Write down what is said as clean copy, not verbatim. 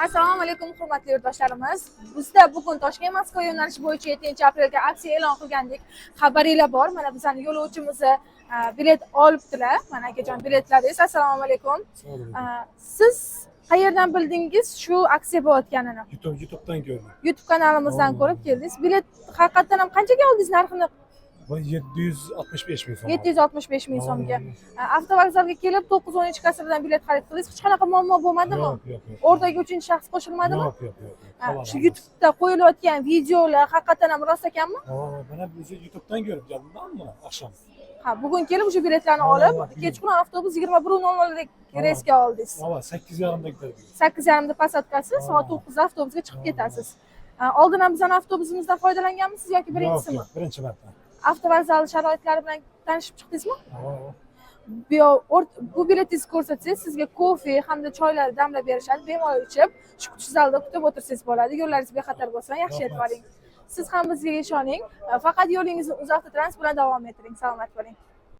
Assalomu alaykum hurmatli yurtdoshlarimiz. Bizda bugun Toshkent Moskva yo'nalishi bo'yicha 7-aprelga aksiya e'lon qilgandik. Xabaringlar bor. Mana bizning yo'lovchimizni bilet olibdilar. Mana akajon biletlaringiz. Assalomu alaykum. Siz qayerdan bildingiz shu aksiya bo'layotganini? YouTube'dan gördüm. YouTube kanalimizdan ko'rib keldingiz. Bilet haqiqatan ham qanchaga oldingiz narxini? 765 bin so'm. 765 ming so'mga. Avtovokzalga kelib 9-10 kassirdan bilet xarid qildingiz. Hech qanaqa muammo bo'lmadimi? Yo'q. O'rtaga uchinchi shaxs qo'shilmadimi? Yo'q. Shu YouTube'da qo'yilayotgan videolar haqiqatan ham rost ekanmi? Bana bizi YouTube'dan görüp geldim ama akşam. Bugun kelib o'sha biletlarni olib, kechqurun avtobus 21:00 da reysga oldingiz. 8:30'da gidelim. 8:30da pasatkasi, soat 9 da avtobusga chiqib ketasiz. Oldin ham bizning avtobusimizdan foydalanganmisiz yoki birinchisimi? Yo'q, birinchi marta. Avtovokzal sharoitlari bilan tanishib chiqdingizmi? Bu biletingizni ko'rsatsangiz, sizga kofe hamda choylar damlab berishadi, bemalol ichib, shu kutish zalida kutib o'tirsangiz bo'ladi. Yo'llaringiz bexatar bo'lsin, yaxshi yetib oling. Siz ham bizga ishoning. Faqat yo'lingizni UzAvtotransport bilan davom ettiring. Salomat bo'ling.